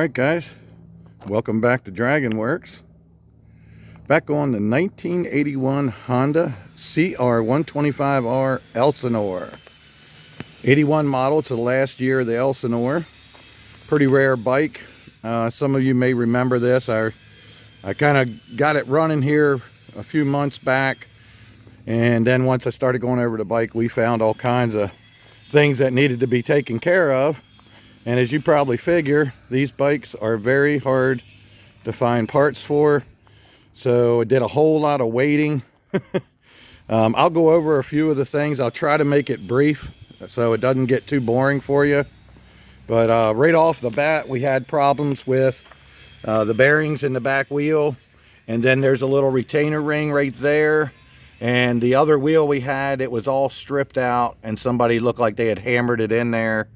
Alright guys, welcome back to Dragon Works. Back on the 1981 Honda CR125R Elsinore. 81 model, it's the last year of the Elsinore. Pretty rare bike. Some of you may remember this. I kind of got it running here a few months back, and then once I started going over the bike, we found all kinds of things that needed to be taken care of. And as you probably figure, these bikes are very hard to find parts for. So I did a whole lot of waiting. I'll go over a few of the things. I'll try to make it brief so it doesn't get too boring for you. But right off the bat, we had problems with the bearings in the back wheel. And then there's a little retainer ring right there. And the other wheel we had, it was all stripped out and somebody looked like they had hammered it in there.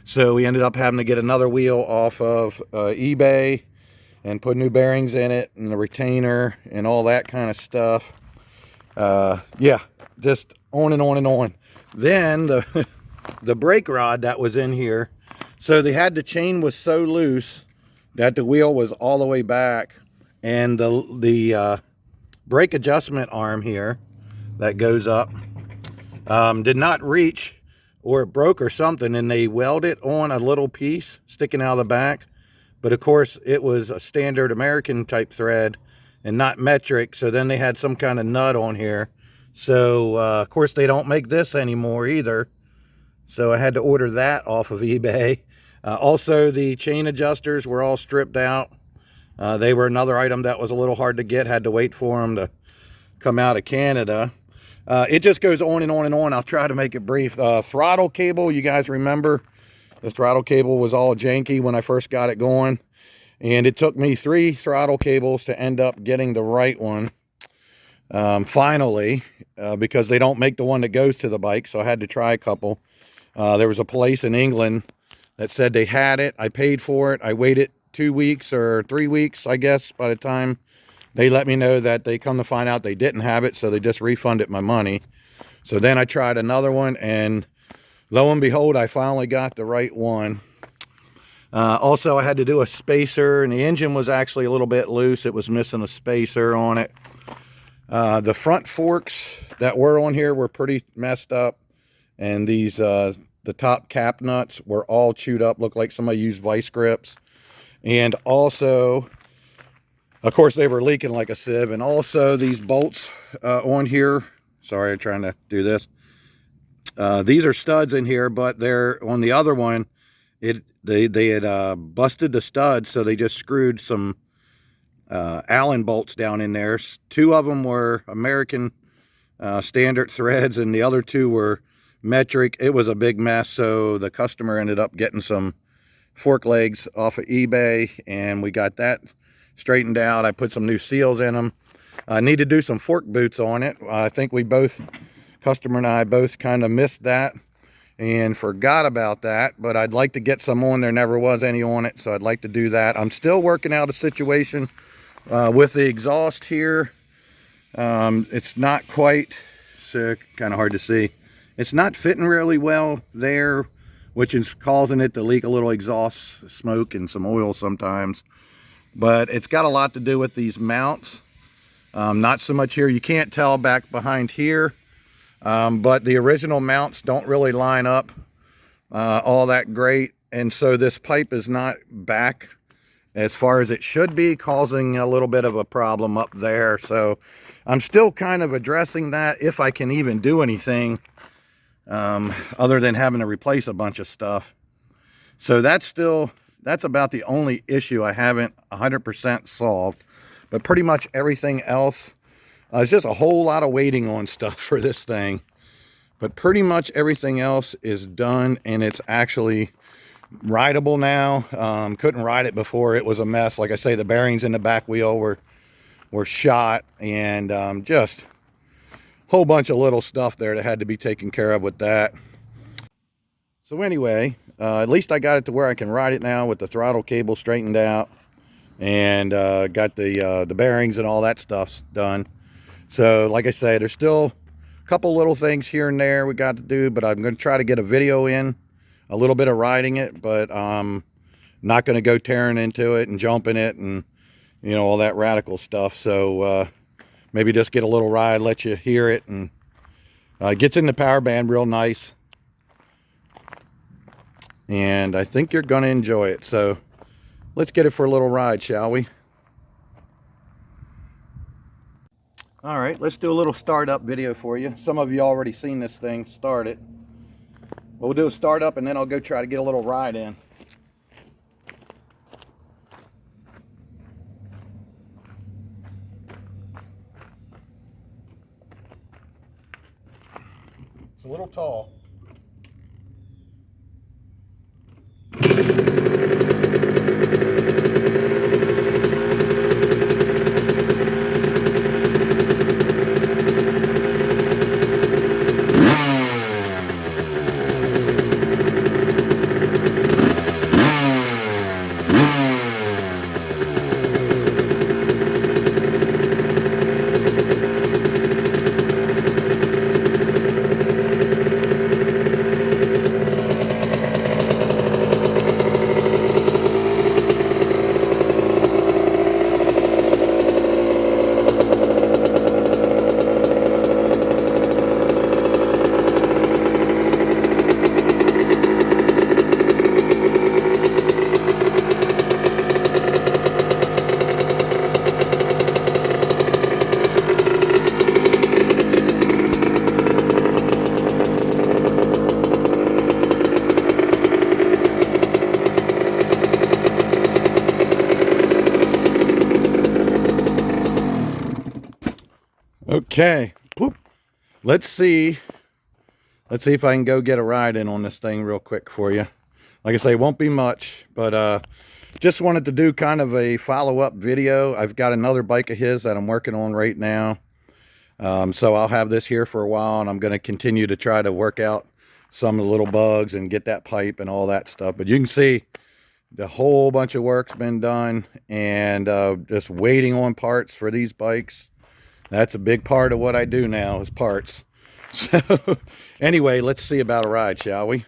So we ended up having to get another wheel off of eBay and put new bearings in it and the retainer and all that kind of stuff. Yeah, just on and on and on. Then the brake rod that was in here, so the chain was so loose that the wheel was all the way back, and the brake adjustment arm here that goes up did not reach, or it broke or something, and they welded on a little piece sticking out of the back. But of course it was a standard American type thread and not metric, so then they had some kind of nut on here. So of course they don't make this anymore either, so I had to order that off of eBay. Also, the chain adjusters were all stripped out. They were another item that was a little hard to get, had to wait for them to come out of Canada. It just goes on and on and on. I'll try to make it brief. Throttle cable, you guys remember the throttle cable was all janky when I first got it going, and it took me 3 throttle cables to end up getting the right one finally, because they don't make the one that goes to the bike, so I had to try a couple. There was a place in England that said they had it. I paid for it. I waited 2 weeks or 3 weeks, I guess, by the time they let me know that they come to find out they didn't have it, so they just refunded my money. So then I tried another one, and lo and behold, I finally got the right one. Also, I had to do a spacer, and the engine was actually a little bit loose. It was missing a spacer on it. The front forks that were on here were pretty messed up, and these the top cap nuts were all chewed up, looked like somebody used vice grips. And also, of course, they were leaking like a sieve. And also these bolts on here, sorry, I'm trying to do this. These are studs in here, but they're on the other one. They had busted the studs, so they just screwed some Allen bolts down in there. 2 of them were American standard threads, and the other 2 were metric. It was a big mess, so the customer ended up getting some fork legs off of eBay, and we got that straightened out. I put some new seals in them. I need to do some fork boots on it. I think we both, customer and I, both kind of missed that and forgot about that, but I'd like to get some on. There never was any on it, so I'd like to do that. I'm still working out a situation with the exhaust here. It's not quite, so kind of hard to see. It's not fitting really well there, which is causing it to leak a little exhaust smoke and some oil sometimes. But it's got a lot to do with these mounts. Not so much here. You can't tell back behind here, but the original mounts don't really line up all that great. And so this pipe is not back as far as it should be, causing a little bit of a problem up there. So I'm still kind of addressing that, if I can even do anything other than having to replace a bunch of stuff. So that's about the only issue I haven't 100% solved. But pretty much everything else, it's just a whole lot of waiting on stuff for this thing. But pretty much everything else is done, and it's actually rideable now. Couldn't ride it before. It was a mess. Like I say, the bearings in the back wheel were shot, and just a whole bunch of little stuff there that had to be taken care of with that. So anyway, at least I got it to where I can ride it now with the throttle cable straightened out, and got the bearings and all that stuff done. So like I say, there's still a couple little things here and there we got to do, but I'm going to try to get a video in, a little bit of riding it. But not going to go tearing into it and jumping it and, you know, all that radical stuff. So maybe just get a little ride, let you hear it, and gets in the power band real nice. And I think you're going to enjoy it. So let's get it for a little ride, shall we? All right, let's do a little startup video for you. Some of you already seen this thing started. We'll do a startup and then I'll go try to get a little ride in. It's a little tall. Okay, let's see if I can go get a ride in on this thing real quick for you. Like I say, it won't be much, but just wanted to do kind of a follow-up video. I've got another bike of his that I'm working on right now. So I'll have this here for a while, and I'm going to continue to try to work out some of the little bugs and get that pipe and all that stuff. But you can see the whole bunch of work's been done, and just waiting on parts for these bikes. That's a big part of what I do now, is parts. So anyway, let's see about a ride, shall we?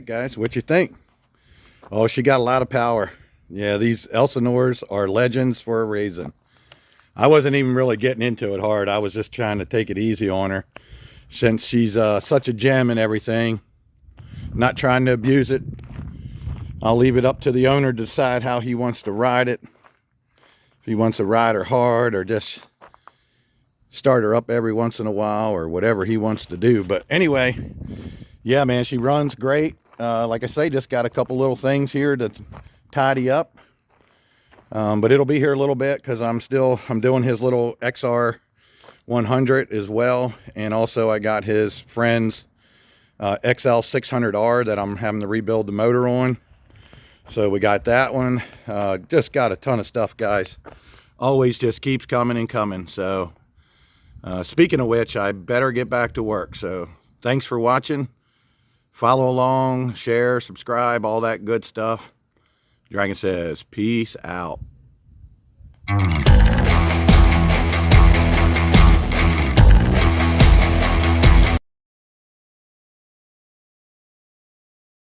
guys, what you think? Oh, she got a lot of power. Yeah, these Elsinores are legends for a reason. I wasn't even really getting into it hard. I was just trying to take it easy on her, since she's such a gem and everything. Not trying to abuse it. I'll leave it up to the owner to decide how he wants to ride it. If he wants to ride her hard or just start her up every once in a while or whatever he wants to do. But anyway, yeah, man, she runs great. Like I say, just got a couple little things here to tidy up. But it'll be here a little bit because I'm doing his little CR125R as well. And also I got his friend's XL600R that I'm having to rebuild the motor on. So we got that one. Just got a ton of stuff, guys. Always just keeps coming and coming. So speaking of which, I better get back to work. So thanks for watching. Follow along, share, subscribe, all that good stuff. Dragon says, peace out.